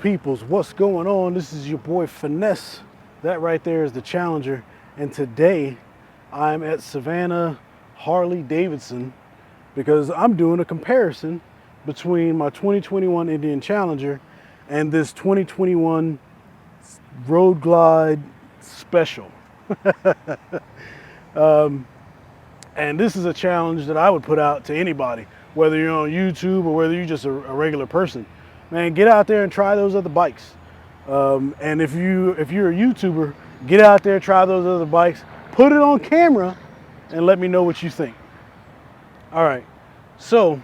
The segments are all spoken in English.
Peoples, what's going on? This is your boy Finesse. That right there is the Challenger. And today I'm at Savannah Harley Davidson because I'm doing a comparison between my 2021 Indian Challenger and this 2021 Road Glide Special. And this is a challenge that I would put out to anybody, whether you're on YouTube or whether you're just a regular person. Man, get out there and try those other bikes. And if you're a YouTuber, get out there, try those other bikes, put it on camera, and let me know what you think. All right, so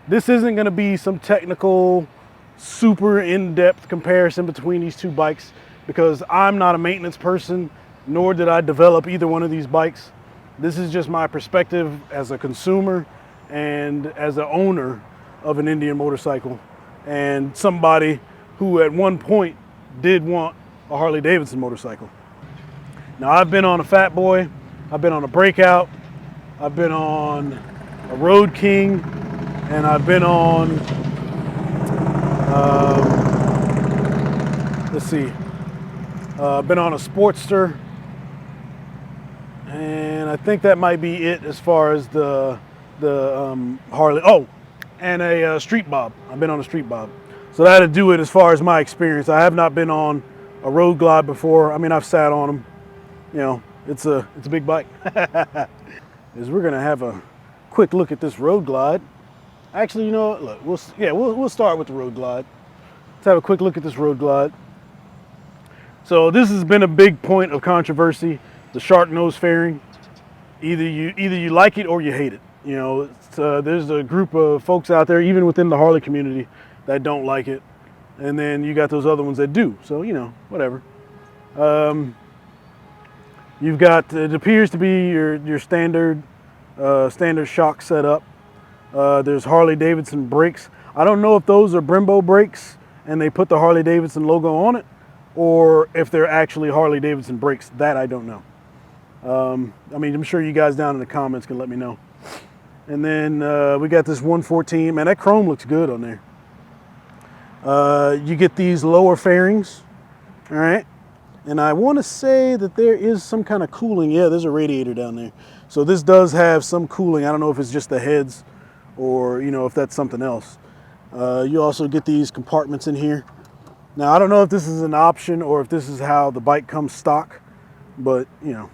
this isn't gonna be some technical, super in-depth comparison between these two bikes because I'm not a maintenance person, nor did I develop either one of these bikes. This is just my perspective as a consumer and as an owner of an Indian motorcycle, and somebody who at one point did want a Harley Davidson motorcycle. Now I've been on a Fat Boy, I've been on a Breakout, I've been on a Road King, and I've been on, I've been on a Sportster, and I think that might be it as far as the Harley. Oh, and a Street Bob. I've been on a Street Bob. So that'll do it as far as my experience. I have not been on a Road Glide before. I mean, I've sat on them. You know, it's a big bike. Is we're gonna have a quick look at this Road Glide. Actually, you know what? Look, we'll start with the Road Glide. Let's have a quick look at this Road Glide. So this has been a big point of controversy. The shark nose fairing. Either you like it or you hate it. You know, there's a group of folks out there, even within the Harley community, that don't like it. And then you got those other ones that do. So, you know, whatever. You've got, it appears to be your standard shock setup. There's Harley Davidson brakes. I don't know if those are Brembo brakes and they put the Harley Davidson logo on it, or if they're actually Harley Davidson brakes. That I don't know. I mean, I'm sure you guys down in the comments can let me know. And then we got this 114. Man, that chrome looks good on there. You get these lower fairings, all right? And I want to say that there is some kind of cooling. Yeah, there's a radiator down there. So this does have some cooling. I don't know if it's just the heads or, you know, if that's something else. You also get these compartments in here. Now, I don't know if this is an option or if this is how the bike comes stock, but, you know,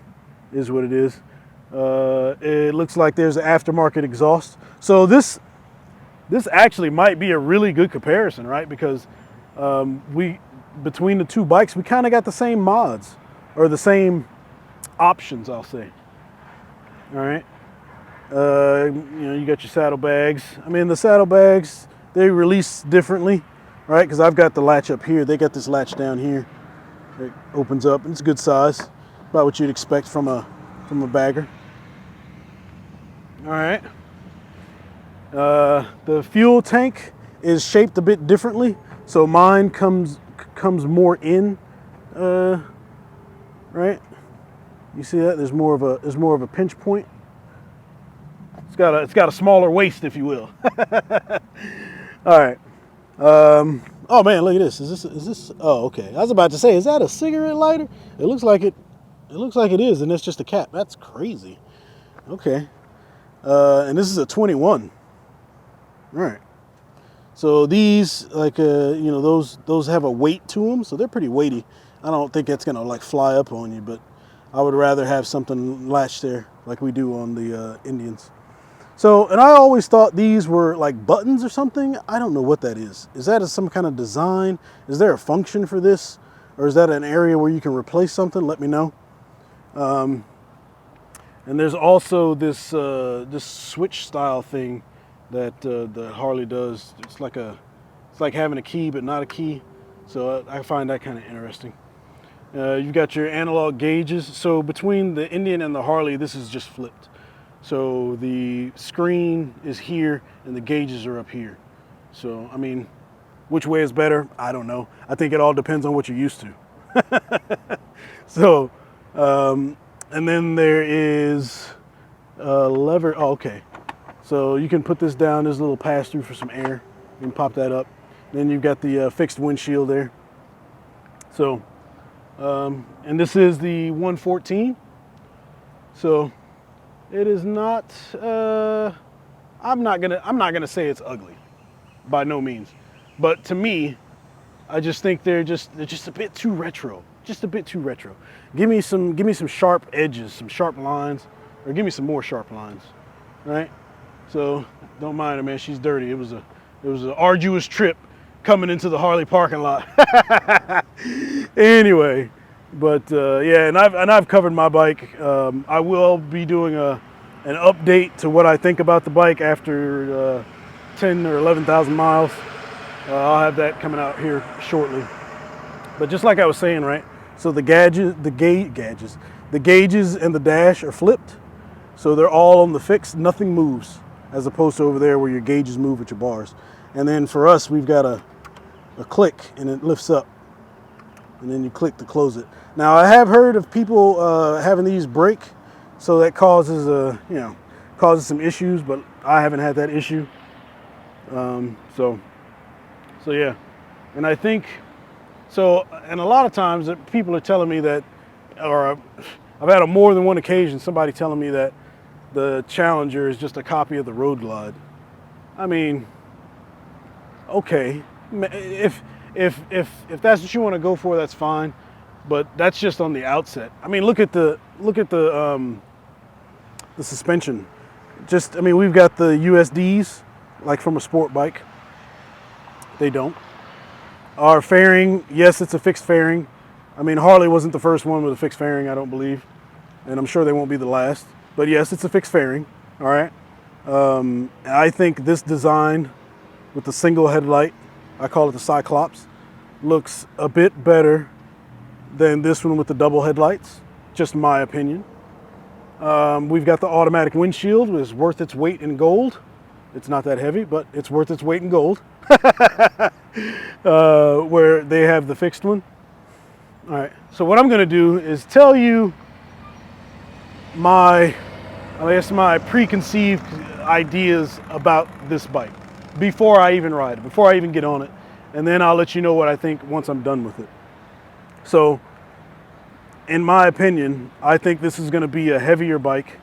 is what it is. It looks like there's an aftermarket exhaust. So this actually might be a really good comparison, right? Because between the two bikes, we kind of got the same mods or the same options, I'll say. All right. You know, you got your saddlebags. I mean, the saddlebags, they release differently, right? Because I've got the latch up here. They got this latch down here. It opens up, and it's a good size. About what you'd expect from a bagger. All right. The fuel tank is shaped a bit differently, so mine comes more in. Right. You see that? There's more of a pinch point. It's got a smaller waist, if you will. All right. Oh man, look at this. Is this? Oh, okay. I was about to say, is that a cigarette lighter? It looks like it. It looks like it is, and it's just a cap. That's crazy. Okay. And this is a 21. All right. So these, like, you know, those have a weight to them, so they're pretty weighty. I don't think that's gonna like fly up on you, but I would rather have something latched there like we do on the Indians. So, and I always thought these were like buttons or something. I don't know what that is. Is that some kind of design? Is there a function for this? Or is that an area where you can replace something? Let me know. And there's also this this switch style thing that the Harley does. It's like having a key but not a key. So I find that kind of interesting. You've got your analog gauges. So between the Indian and the Harley, this is just flipped. So the screen is here and the gauges are up here. So, I mean, which way is better? I don't know. I think it all depends on what you're used to. So, And then there is a lever. Oh, okay. So you can put this down. There's a little pass through for some air. You can pop that up. Then you've got the fixed windshield there. So, and this is the 114. So it is not. I'm not gonna say it's ugly, by no means. But to me, I just think they're just a bit too retro. Just a bit too retro. Give me some sharp edges, some sharp lines, or give me some more sharp lines, right? So don't mind her, man. She's dirty. It was an arduous trip coming into the Harley parking lot. Anyway, but yeah, and I've covered my bike. I will be doing an update to what I think about the bike after 10 or 11,000 miles. I'll have that coming out here shortly. But just like I was saying, right? So the gauges and the dash are flipped. So they're all on the fix, nothing moves, as opposed to over there where your gauges move with your bars. And then for us, we've got a click and it lifts up. And then you click to close it. Now I have heard of people having these break, so that causes causes some issues, but I haven't had that issue. So yeah, and I think so. And a lot of times people are telling me that, or I've had on more than one occasion somebody telling me that the Challenger is just a copy of the Road Glide. I mean, okay, if that's what you want to go for, that's fine, but that's just on the outset. I mean, look at the suspension. Just, I mean, we've got the USDs like from a sport bike. They don't. Our fairing, yes, it's a fixed fairing. I mean, Harley wasn't the first one with a fixed fairing, I don't believe, and I'm sure they won't be the last. But yes, it's a fixed fairing. All right. I think this design with the single headlight, I call it the Cyclops, looks a bit better than this one with the double headlights, just my opinion. We've got the automatic windshield, which is worth its weight in gold. It's not that heavy, but it's worth its weight in gold. Where they have the fixed one. All right, so what I'm gonna do is tell you my preconceived ideas about this bike before I even ride it, before I even get on it, and then I'll let you know what I think once I'm done with it. So, in my opinion, I think this is going to be a heavier bike.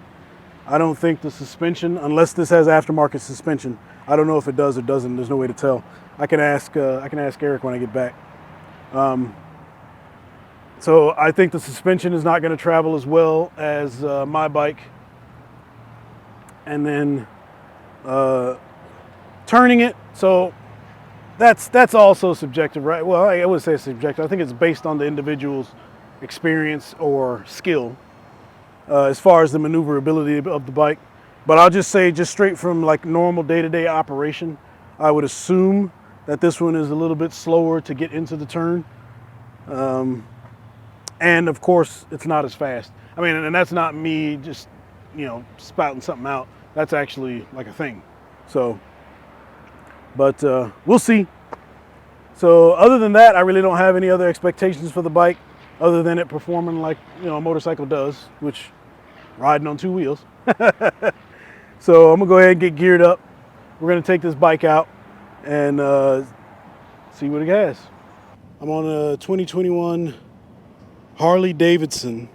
I don't think the suspension, unless this has aftermarket suspension, I don't know if it does or doesn't. There's no way to tell. I can ask Eric when I get back. So I think the suspension is not going to travel as well as my bike. And then turning it, so that's also subjective, right? Well, I would say subjective. I think it's based on the individual's experience or skill as far as the maneuverability of the bike. But I'll just say, just straight from like normal day-to-day operation, I would assume that this one is a little bit slower to get into the turn. And of course, it's not as fast. I mean, and that's not me just, spouting something out. That's actually like a thing. So, but we'll see. So other than that, I really don't have any other expectations for the bike other than it performing like, a motorcycle does, which riding on two wheels. So I'm gonna go ahead and get geared up. We're gonna take this bike out and see what it has. I'm on a 2021 Harley Davidson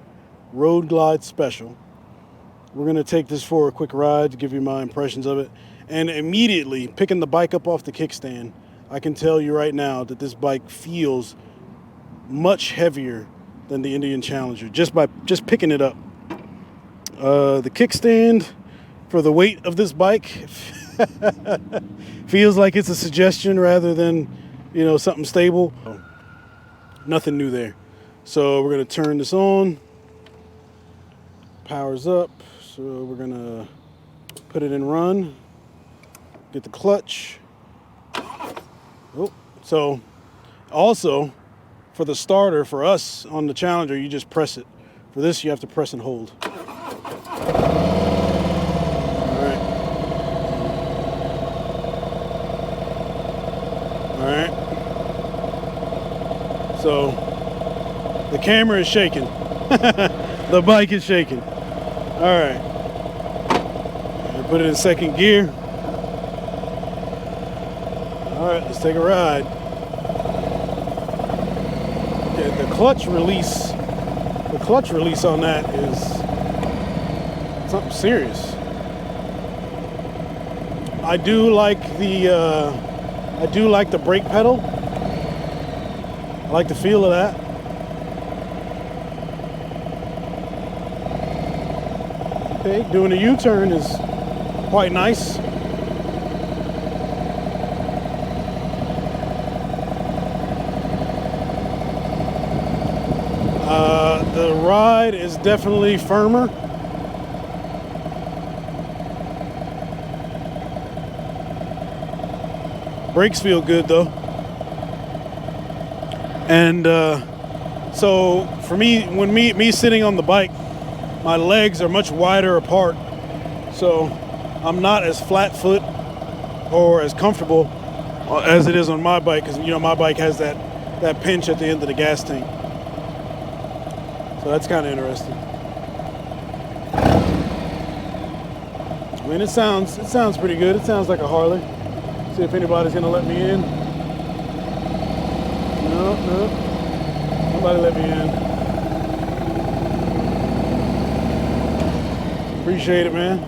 Road Glide Special. We're gonna take this for a quick ride to give you my impressions of it. And immediately picking the bike up off the kickstand, I can tell you right now that this bike feels much heavier than the Indian Challenger just picking it up. The kickstand for the weight of this bike feels like it's a suggestion rather than, something stable. Nothing new there. So we're gonna turn this on. Power's up. So we're gonna put it in run. Get the clutch. Oh, so also for the starter, for us on the Challenger, you just press it. For this, you have to press and hold. All right. All right. So the camera is shaking. The bike is shaking. All right. Put it in second gear. All right, let's take a ride. Okay, the clutch release on that is something serious. I do like the brake pedal. I like the feel of that. Okay, doing a U-turn is quite nice. The ride is definitely firmer. Brakes feel good though. And so for me, when me sitting on the bike, my legs are much wider apart, so I'm not as flat foot or as comfortable as it is on my bike, because my bike has that pinch at the end of the gas tank. So that's kind of interesting. I mean, it sounds pretty good. It sounds like a Harley. See if anybody's gonna let me in. No, nobody let me in. Appreciate it, man.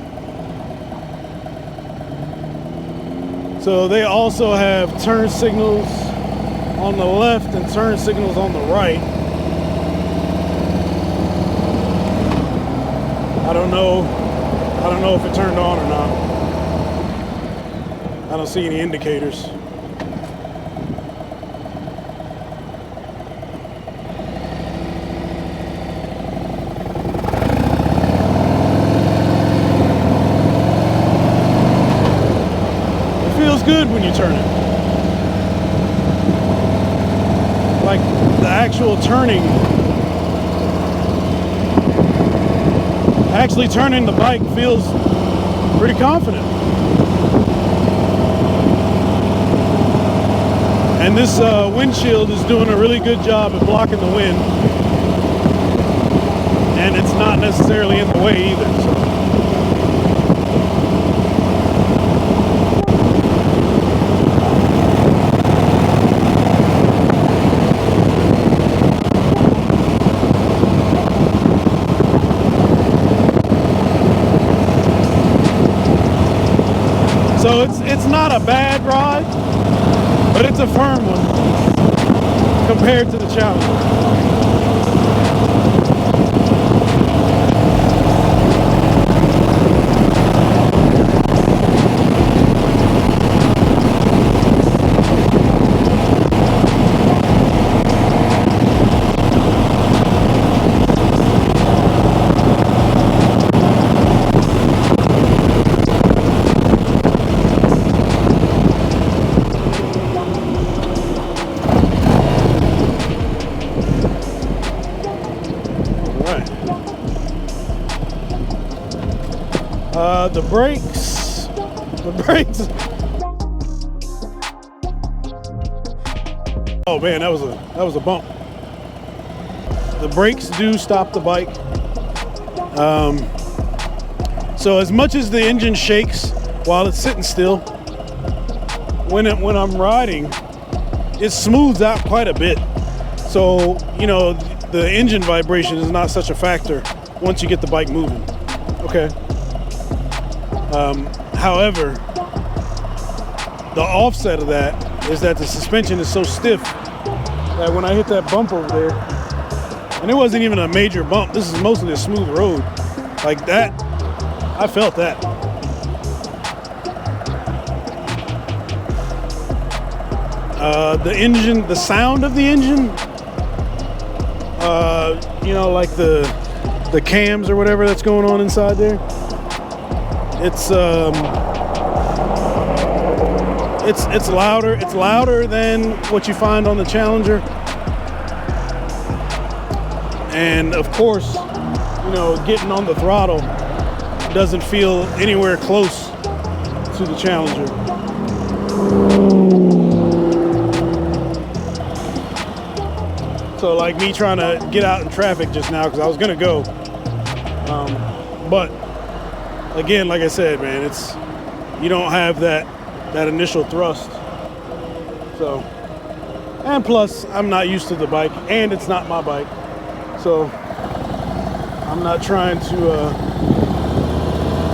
So they also have turn signals on the left and turn signals on the right. I don't know if it turned on or not. I don't see any indicators. It feels good when you turn it. Like the actual turning. Actually turning the bike feels pretty confident. And this windshield is doing a really good job at blocking the wind. And it's not necessarily in the way either. So it's not a bad ride, but it's a firm one compared to the Challenger. The brakes. Oh man, that was a bump. The brakes do stop the bike. So as much as the engine shakes while it's sitting still, when I'm riding, it smooths out quite a bit. So the engine vibration is not such a factor once you get the bike moving. Okay. However, the offset of that is that the suspension is so stiff that when I hit that bump over there, and it wasn't even a major bump, this is mostly a smooth road, like that, I felt that. The engine, the sound of the engine, like the cams or whatever that's going on inside there, it's louder. It's louder than what you find on the Challenger. And of course, getting on the throttle doesn't feel anywhere close to the Challenger. So like me trying to get out in traffic just now, because I was gonna go, But again, like I said, man, you don't have that initial thrust. So, and plus, I'm not used to the bike, and it's not my bike, so I'm not trying to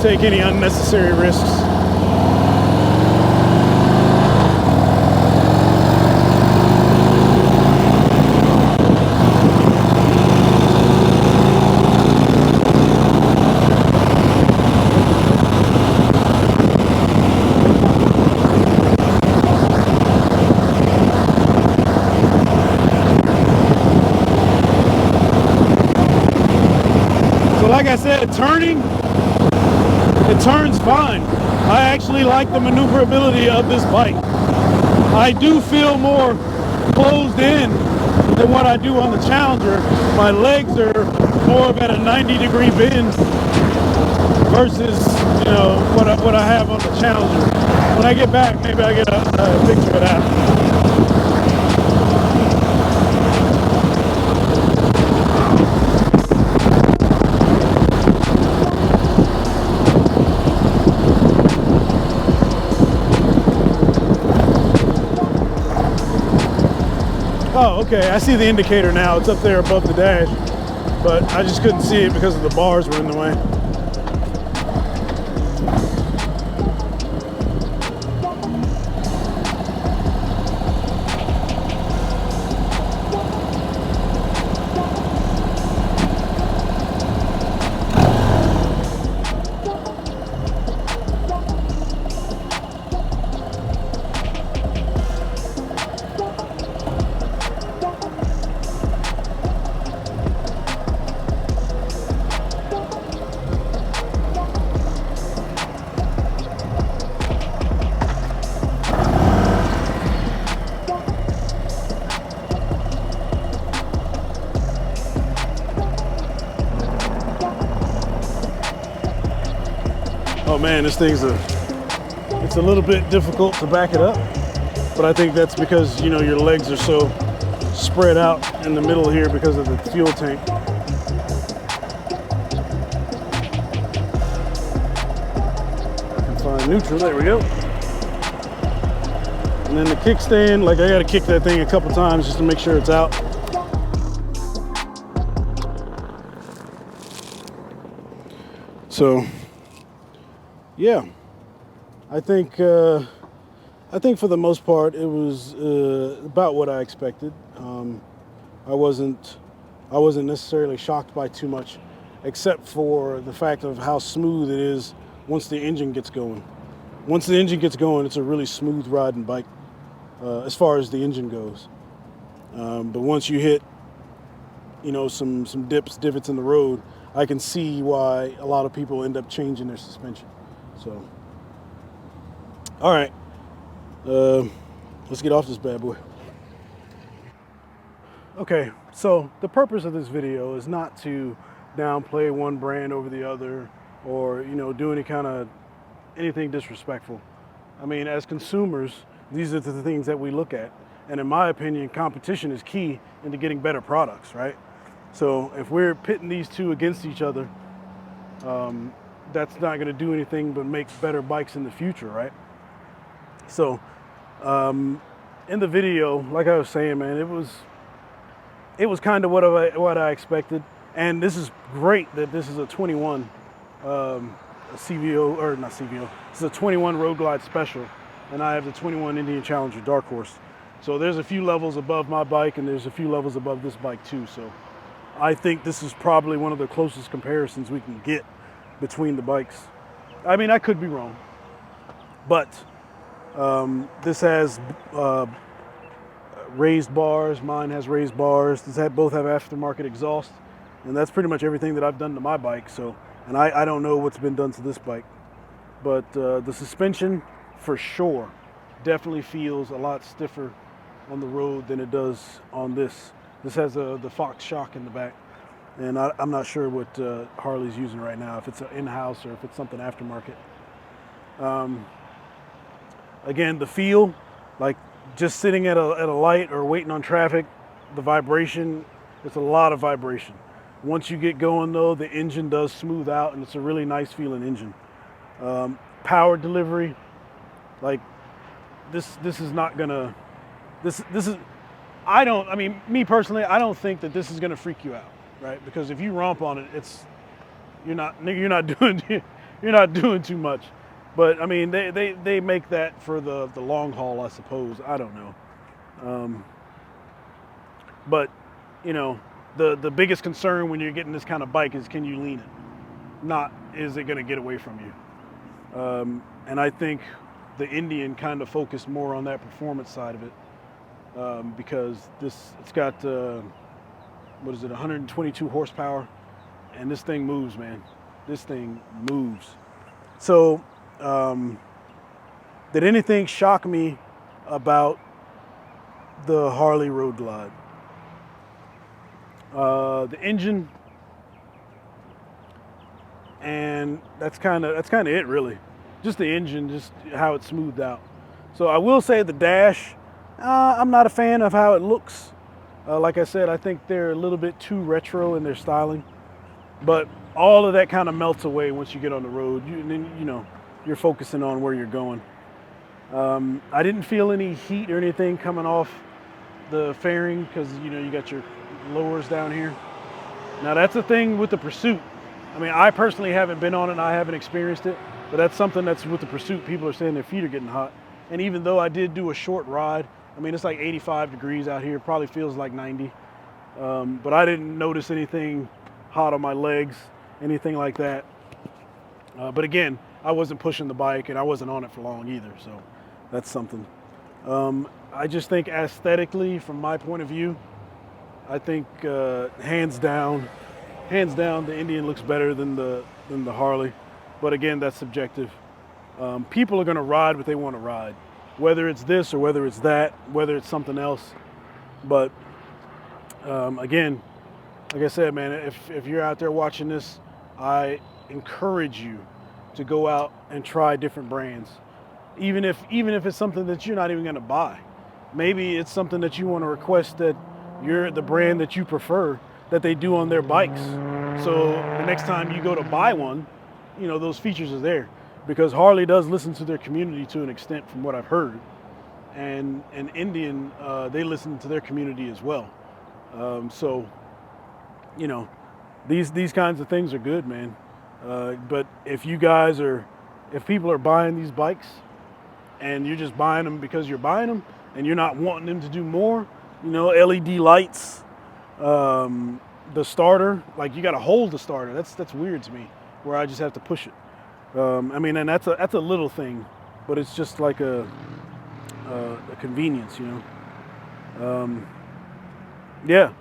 take any unnecessary risks. Like I said, it turns fine. I actually like the maneuverability of this bike. I do feel more closed in than what I do on the Challenger. My legs are more of at a 90-degree bend versus, what I have on the Challenger. When I get back, maybe I get a picture of that. Oh, okay, I see the indicator now. It's up there above the dash, but I just couldn't see it because of the bars were in the way. Oh man, this thing's it's a little bit difficult to back it up, but I think that's because, your legs are so spread out in the middle here because of the fuel tank. I can find neutral, there we go. And then the kickstand, I gotta kick that thing a couple times just to make sure it's out. So, yeah, I think for the most part it was about what I expected. I wasn't necessarily shocked by too much, except for the fact of how smooth it is once the engine gets going. Once the engine gets going, it's a really smooth riding bike as far as the engine goes. But once you hit, some divots in the road, I can see why a lot of people end up changing their suspension. So, all right, let's get off this bad boy. Okay, so the purpose of this video is not to downplay one brand over the other or, do anything disrespectful. I mean, as consumers, these are the things that we look at. And in my opinion, competition is key into getting better products, right? So if we're pitting these two against each other, that's not going to do anything but make better bikes in the future, right? So in the video, like I was saying, man, it was kind of what I expected. And this is great that this is a 21 CVO, or not CVO, this is a 21 Road Glide Special, and I have the 21 Indian Challenger Dark Horse. So there's a few levels above my bike, and there's a few levels above this bike too. So I think this is probably one of the closest comparisons we can get between the bikes. I mean, I could be wrong, but this has raised bars. Mine has raised bars. Both have aftermarket exhaust, and that's pretty much everything that I've done to my bike. So, and I don't know what's been done to this bike, but the suspension for sure definitely feels a lot stiffer on the road than it does on this. This has the Fox shock in the back, and I'm not sure what Harley's using right now, if it's in-house or if it's something aftermarket. Again, the feel, like just sitting at a light or waiting on traffic, the vibration, it's a lot of vibration. Once you get going though, the engine does smooth out, and it's a really nice feeling engine. Power delivery, like this is not gonna, this is, I mean, me personally, I don't think that this is gonna freak you out, right? Because if you romp on it, you're not doing, you're not doing too much. But I mean, they make that for the long haul, I suppose. I don't know. But you know, the biggest concern when you're getting this kind of bike is, can you lean it? Not, is it going to get away from you? And I think the Indian kind of focused more on that performance side of it, because it's got what is it, 122 horsepower, and this thing moves, man. This thing moves. So, did anything shock me about the Harley Road Glide? The engine, and that's kind of it, really. Just the engine, just how it's smoothed out. So I will say the dash, I'm not a fan of how it looks. Like I said, I think they're a little bit too retro in their styling, but all of that kind of melts away once you get on the road. You're focusing on where you're going. I didn't feel any heat or anything coming off the fairing, because you got your lowers down here. Now that's the thing with the Pursuit. I mean, I personally haven't been on it and I haven't experienced it, but that's something that's with the Pursuit. People are saying their feet are getting hot. And even though I did do a short ride, I mean, it's like 85 degrees out here, probably feels like 90. But I didn't notice anything hot on my legs, anything like that. But again, I wasn't pushing the bike and I wasn't on it for long either, so that's something. I just think aesthetically, from my point of view, I think hands down, the Indian looks better than the Harley. But again, that's subjective. People are going to ride what they want to ride, whether it's this or whether it's that, whether it's something else. But again, like I said, man, if you're out there watching this, I encourage you to go out and try different brands, even if it's something that you're not even going to buy. Maybe it's something that you want to request that you're the brand that you prefer, that they do on their bikes. So the next time you go to buy one, those features are there, because Harley does listen to their community to an extent, from what I've heard, and Indian, they listen to their community as well. So these kinds of things are good, man. But if people are buying these bikes and you're just buying them because you're buying them and you're not wanting them to do more, LED lights, the starter, like you got to hold the starter. That's weird to me, where I just have to push it. I mean, and that's a little thing, but it's just like a convenience, Yeah.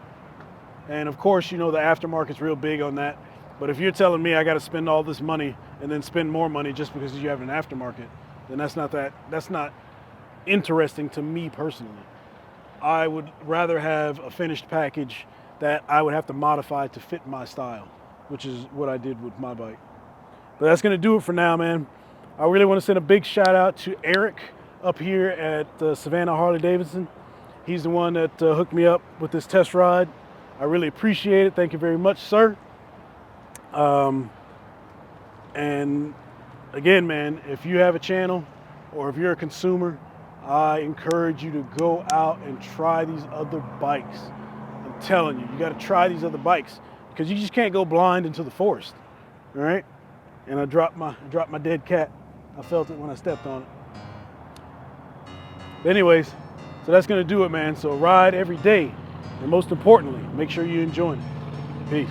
And of course, the aftermarket's real big on that. But if you're telling me I got to spend all this money and then spend more money just because you have an aftermarket, then that's not interesting to me personally. I would rather have a finished package that I would have to modify to fit my style, which is what I did with my bike. But that's going to do it for now, man. I really want to send a big shout out to Eric up here at Savannah Harley Davidson. He's the one that hooked me up with this test ride. I really appreciate it. Thank you very much, sir. And again, man, if you have a channel or if you're a consumer, I encourage you to go out and try these other bikes. I'm telling you, you got to try these other bikes, because you just can't go blind into the forest. All right? And I dropped my dead cat. I felt it when I stepped on it. But anyways, so that's going to do it, man. So ride every day. And most importantly, make sure you enjoy it. Peace.